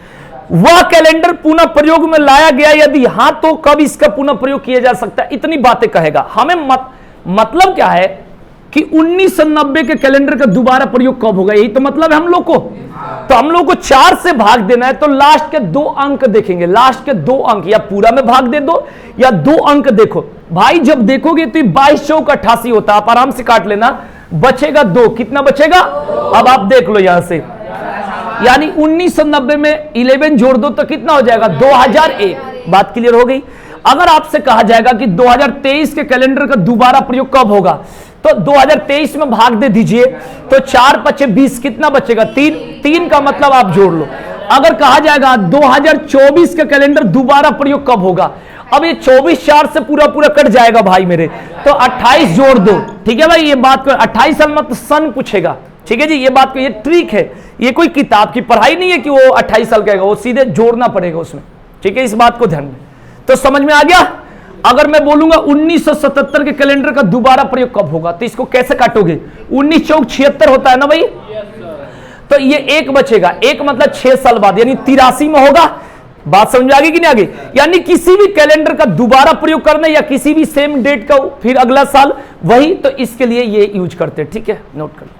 [SPEAKER 1] वह कैलेंडर पुनः प्रयोग में लाया गया, यदि हां तो कब इसका पुनः प्रयोग किया जा सकता है। इतनी बातें कहेगा। हमें मतलब क्या है कि 1990 के कैलेंडर का दोबारा प्रयोग कब होगा, यही तो मतलब है हम लोग को। तो हम लोग को 4 से भाग देना है, तो लास्ट के 2 अंक देखेंगे, लास्ट के 2 अंक, या पूरा में भाग दे दो या 2 अंक देखो भाई। जब देखोगे तो 22 चौक 88 होता है, आप आराम से काट लेना, बचेगा 2, कितना बचेगा? अब आप देख लो यहां से, यानी 1990 में 11 जोड़ दो तो कितना हो जाएगा? 2001। बात क्लियर हो गई। अगर आपसे कहा जाएगा कि 2023 के कैलेंडर का दोबारा प्रयोग कब होगा, तो 2023 में भाग दे दीजिए, तो 4 × 20 कितना बचेगा? 3 का मतलब आप जोड़ लो। अगर कहा जाएगा 2024 का कैलेंडर दोबारा प्रयोग कब होगा, अब ये 24 4 से पूरा पूरा कट जाएगा भाई मेरे, तो 28 जोड़ दो, ठीक है भाई। ये बात को 28 साल मत सन पूछेगा, ठीक है जी। ये बात को, ये ट्रिक है, ये कोई किताब की पढ़ाई नहीं है कि वो 28 साल कहेगा, वो सीधे जोड़ना पड़ेगा उसमें, ठीक है। इस बात को ध्यान में, तो समझ में आ गया। अगर मैं बोलूंगा 1977 के कैलेंडर का दोबारा प्रयोग कब होगा, तो इसको कैसे काटोगे? 19 चौक 76 होता है ना भाई, तो ये 1 बचेगा, 1 मतलब 6 साल बाद, यानी 83 में होगा। बात समझ में आ गई कि नहीं आगे? यानी किसी भी कैलेंडर का दोबारा प्रयोग करना या किसी भी सेम डेट का फिर अगला साल वही, तो इसके लिए ये यूज करते हैं, ठीक है, नोट कर लो।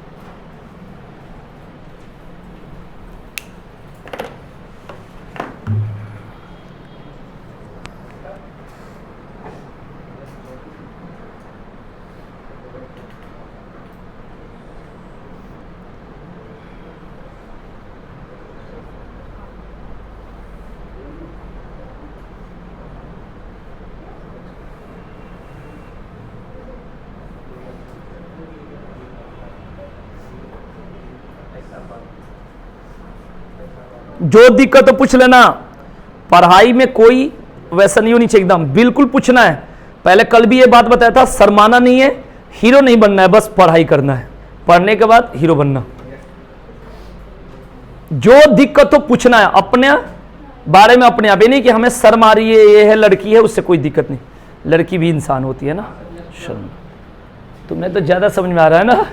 [SPEAKER 1] जो दिक्कत तो पूछ लेना, पढ़ाई में कोई वैसा नहीं होनी चाहिए, एकदम बिल्कुल पूछना है। पहले कल भी ये बात बताया था, शर्माना नहीं है, हीरो नहीं बनना है, बस पढ़ाई करना है, पढ़ने के बाद हीरो बनना। जो दिक्कत हो पूछना है अपने बारे में अपने आप, ये नहीं कि हमें शर्म आ रही है, ये है लड़की है, उससे कोई दिक्कत नहीं, लड़की भी इंसान होती है ना। शर्म तुम्हें तो ज्यादा समझ में आ रहा है ना।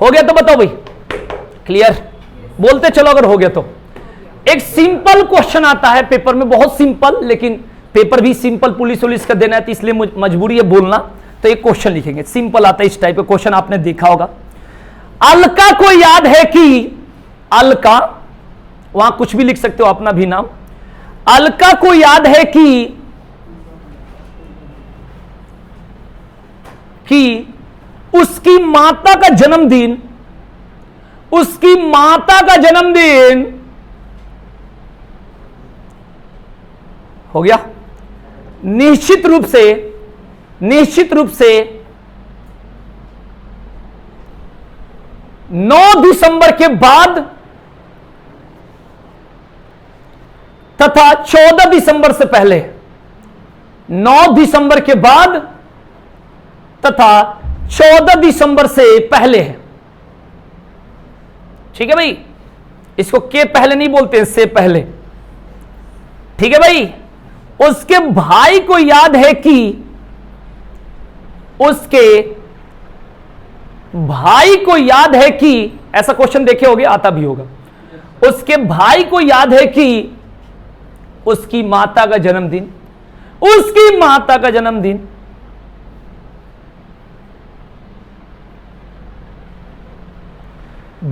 [SPEAKER 1] हो गया तो बताओ भाई, क्लियर? बोलते चलो अगर हो गया तो। एक सिंपल क्वेश्चन आता है पेपर में, बहुत सिंपल, लेकिन पेपर भी सिंपल पुलिस वुलिस का देना है तो इसलिए मजबूरी है बोलना, तो एक क्वेश्चन लिखेंगे सिंपल आता है। इस टाइप का क्वेश्चन आपने देखा होगा। अलका को याद है कि, अलका, वहां कुछ भी लिख सकते हो अपना भी नाम। अलका को याद है कि उसकी माता का जन्मदिन, उसकी माता का जन्मदिन हो गया निश्चित रूप से 9 दिसंबर के बाद तथा 14 दिसंबर से पहले, 9 दिसंबर के बाद तथा 14 दिसंबर से पहले है। ठीक है भाई, इसको के पहले नहीं बोलते हैं, से पहले। ठीक है भाई। उसके भाई को याद है कि, उसके भाई को याद है कि, ऐसा क्वेश्चन देखे होगे, आता भी होगा। उसके भाई को याद है कि उसकी माता का जन्मदिन, उसकी माता का जन्मदिन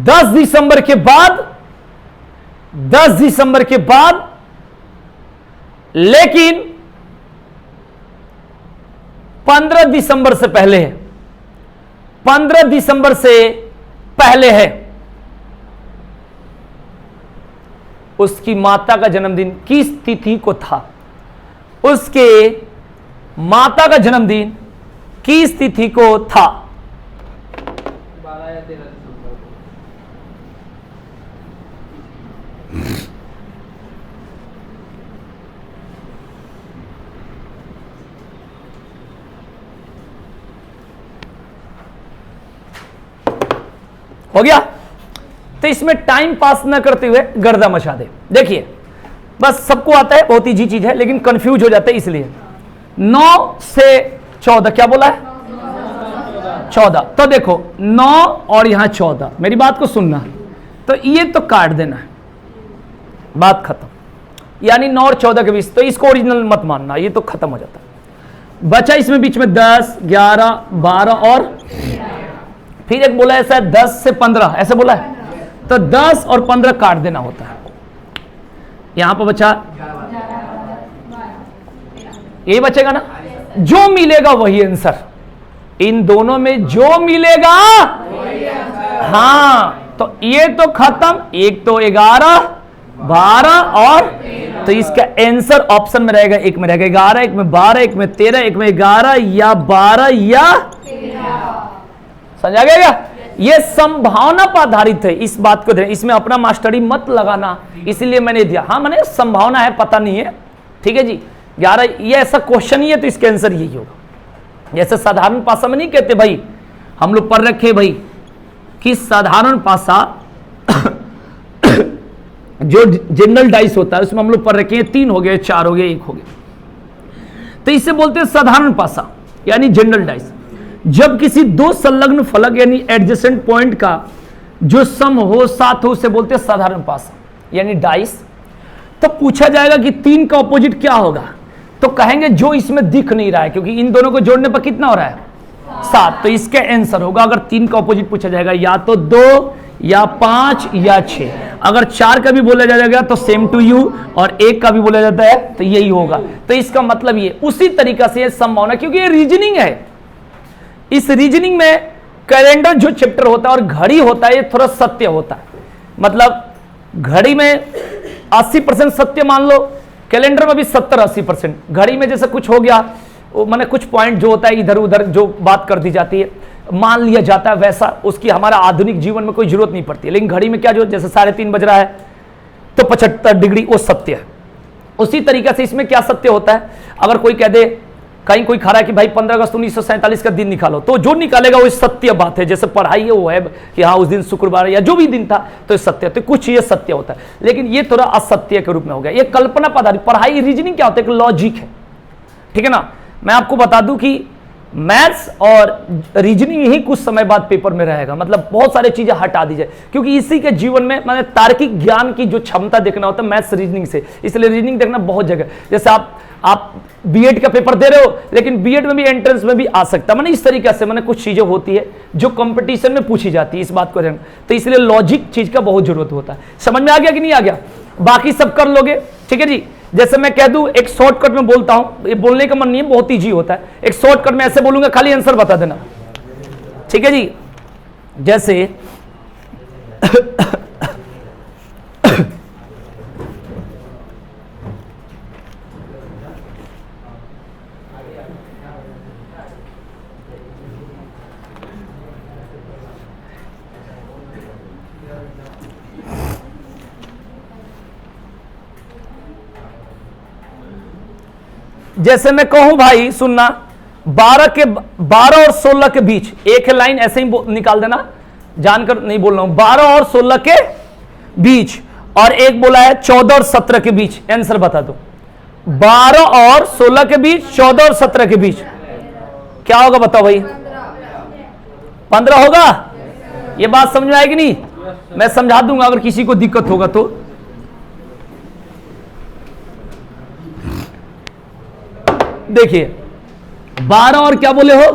[SPEAKER 1] 10 दिसंबर के बाद, 10 दिसंबर के बाद, लेकिन 15 दिसंबर से पहले है, 15 दिसंबर से पहले है। उसकी माता का जन्मदिन किस तिथि को था? उसके माता का जन्मदिन किस तिथि को था?
[SPEAKER 2] 12 या 13 दिसंबर को।
[SPEAKER 1] हो गया? तो इसमें टाइम पास ना करते हुए गर्दा मचा दे। देखिए, बस सबको आता है, बहुत इजी चीज है, लेकिन कंफ्यूज हो जाते हैं इसलिए। 9 से 14 क्या बोला है? 14। तो देखो 9 और यहां 14, मेरी बात को सुनना, तो ये तो काट देना है, बात खत्म। यानी 9 और 14 के बीच, तो इसको ओरिजिनल मत मानना, ये तो खत्म हो जाता है। बचा इसमें बीच में 10, 11, 12 और फिर एक बोला ऐसा 10 से 15, ऐसे बोला है, तो 10 और 15 काट देना होता है। यहां पर बचा, ये बचेगा ना, जो मिलेगा वही आंसर। इन दोनों में जो मिलेगा, हाँ, तो ये तो खत्म। एक तो 11, 12 और, तो इसका आंसर ऑप्शन में रहेगा, एक में रहेगा 11, एक में 12, एक में 13, एक में 11 या 12 या 13। समझा गया? ये संभावना पर आधारित है, इस बात को, इसमें अपना मास्टरी मत लगाना, इसलिए मैंने दिया। हाँ, मैंने संभावना है, पता नहीं है, ठीक है जी। 11, ये ऐसा क्वेश्चन ही है तो इसका आंसर यही होगा। जैसे साधारण पासा में नहीं कहते भाई, हम लोग पढ़ रखे भाई कि साधारण पासा जो जनरल डाइस होता है उसमें हम लोग पढ़ रखे हैं, 3 हो गए, 4 हो गए, 1 हो गए, तो इसे बोलते हैं साधारण पासा यानी जनरल डाइस। जब किसी 2 संलग्न फलक यानी एडजेसेंट पॉइंट का जो सम हो, साथ हो, उसे बोलते हैं साधारण पासा यानी डाइस। तो पूछा जाएगा कि 3 का ऑपोजिट क्या होगा, तो कहेंगे जो इसमें दिख नहीं रहा है, क्योंकि इन दोनों को जोड़ने पर कितना हो रहा है? 7। तो इसका आंसर होगा, अगर 3 का ऑपोजिट पूछा जाएगा, या तो 2 या 5 या 6। अगर 4 का भी बोला जाएगा तो सेम टू यू, और 1 का भी बोला जाता है तो यही होगा। तो इसका मतलब ये उसी तरीका से संभावना, क्योंकि ये रीजनिंग है। इस रीजनिंग में कैलेंडर जो चैप्टर होता है और घड़ी होता है, ये थोड़ा सत्य होता है। मतलब घड़ी में 80% सत्य मान लो, कैलेंडर में भी 70-80%। घड़ी में जैसे कुछ हो गया, मैंने कुछ पॉइंट जो होता है इधर उधर जो बात कर दी जाती है, मान लिया जाता है, वैसा उसकी हमारा आधुनिक जीवन में कोई जरूरत नहीं पड़ती है। लेकिन घड़ी में क्या, जो जैसे 3:30 बज रहा है तो 75 डिग्री वो सत्य है। उसी तरीके से इसमें क्या सत्य होता है, अगर कोई कह दे कहीं कोई खा रहा है कि भाई 15 अगस्त 1947 का दिन निकालो, तो जो निकालेगा वो सत्य बात है। जैसे पढ़ाई है वो है कि हाँ उस दिन शुक्रवार या जो भी दिन था तो सत्य, तो कुछ ये सत्य होता है, लेकिन ये थोड़ा असत्य के रूप में हो गया। ये कल्पना पदार्थ पढ़ाई, रीजनिंग क्या होता है, एक लॉजिक है, ठीक है ना। मैं आपको बता दूं कि मैथ्स और रीजनिंग ही कुछ समय बाद पेपर में रहेगा, मतलब बहुत सारी चीजें हटा दी जाए, क्योंकि इसी के जीवन में मैंने तार्किक ज्ञान की जो क्षमता देखना होता है मैथ्स रीजनिंग से, इसलिए रीजनिंग देखना बहुत जगह। जैसे आप बीएड का पेपर दे रहे हो, लेकिन बीएड में भी एंट्रेंस में भी आ सकता है, मैंने इस तरीके से मैंने कुछ चीजें होती है जो कंपटीशन में पूछी जाती है, इस बात को ध्यान, तो इसलिए लॉजिक चीज का बहुत जरूरत होता है। समझ में आ गया कि नहीं आ गया? बाकी सब कर लोगे, ठीक है जी। जैसे मैं कह दूं, एक शॉर्टकट में बोलता हूं, ये बोलने का मन नहीं है, बहुत इजी होता है, एक शॉर्टकट में ऐसे बोलूंगा, खाली आंसर बता देना, ठीक है जी। जैसे जैसे मैं कहूं भाई सुनना, 12 और 16 के बीच एक लाइन ऐसे ही निकाल देना, जानकर नहीं बोल रहा हूं, 12 और 16 के बीच, और एक बोला है 14 और 17 के बीच, आंसर बता दो। 12 और 16 के बीच, 14 और 17 के बीच क्या होगा बताओ भाई? 15 होगा? ये बात समझ में आएगी नहीं? मैं समझा दूंगा अगर किसी को दिक्कत होगा तो। देखिए 12 और क्या बोले हो,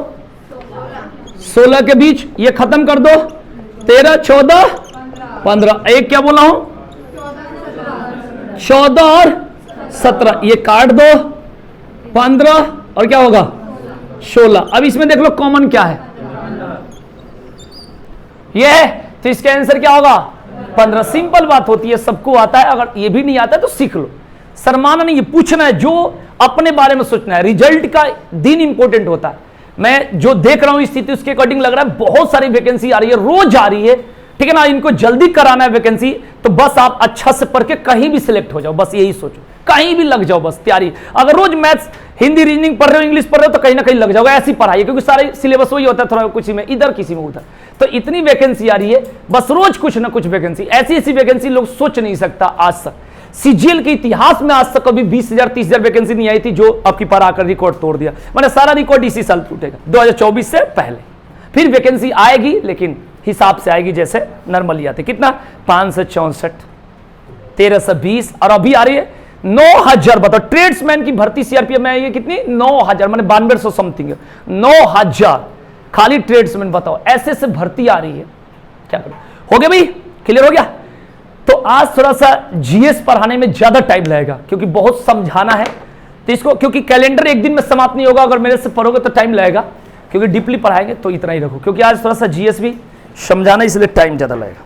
[SPEAKER 1] 16 के बीच, ये खत्म कर दो, 13, 14, 15, एक क्या बोला हूं, 14 और 17, ये काट दो, 15 और क्या होगा 16। अब इसमें देख लो कॉमन क्या है, ये है, तो इसका आंसर क्या होगा 15। सिंपल बात होती है, सबको आता है, अगर ये भी नहीं आता है तो सीख लो, शर्माना नहीं है, पूछना है, जो अपने बारे में सोचना है। रिजल्ट का दिन इंपॉर्टेंट होता है। मैं जो देख रहा हूं स्थिति उसके अकॉर्डिंग लग रहा है बहुत सारी वैकेंसी आ रही है, रोज आ रही है, ठीक है ना। इनको जल्दी कराना है वैकेंसी, तो बस आप अच्छा से पढ़ के कहीं भी सिलेक्ट हो जाओ, बस यही सोचो, कहीं भी लग जाओ, बस तैयारी। अगर रोज मैथ्स, हिंदी, रीजनिंग पढ़ रहे हो, इंग्लिश पढ़ रहे हो, तो कहीं ना कहीं लग जाओगे, ऐसी पढ़ाई है, क्योंकि सारे सिलेबस वही होता है, थोड़ा किसी में इधर किसी में उधर, तो इतनी वैकेंसी आ रही है, बस रोज कुछ ना कुछ वैकेंसी, ऐसी ऐसी वैकेंसी लोग सोच नहीं सकता आज तक। सीजीएल के इतिहास में आज तक कभी 20,000 30,000 वैकेंसी नहीं आई थी, जो आपकी पर आकर रिकॉर्ड तोड़ दिया। मैंने सारा रिकॉर्ड इसी साल टूटेगा, 2024 से पहले। फिर वैकेंसी आएगी, लेकिन हिसाब से आएगी, जैसे नॉर्मली आती। कितना 564, 1320, और अभी आ रही है 9,000। बताओ ट्रेड्समैन की भर्ती सीआरपीएफ में आई है कितनी, 9,000, मैंने 9200 समथिंग, 9,000 खाली ट्रेड्समैन। बताओ ऐसे से भर्ती आ रही है, क्या करो? हो गया भाई, क्लियर हो गया? तो आज थोड़ा सा जीएस पढ़ाने में ज्यादा टाइम लगेगा, क्योंकि बहुत समझाना है, तो इसको, क्योंकि कैलेंडर एक दिन में समाप्त नहीं होगा, अगर मेरे से पढ़ोगे तो टाइम लगेगा, क्योंकि डीपली पढ़ाएंगे तो इतना ही रखो, क्योंकि आज थोड़ा सा जीएस भी समझाना, इसलिए टाइम ज्यादा लगेगा।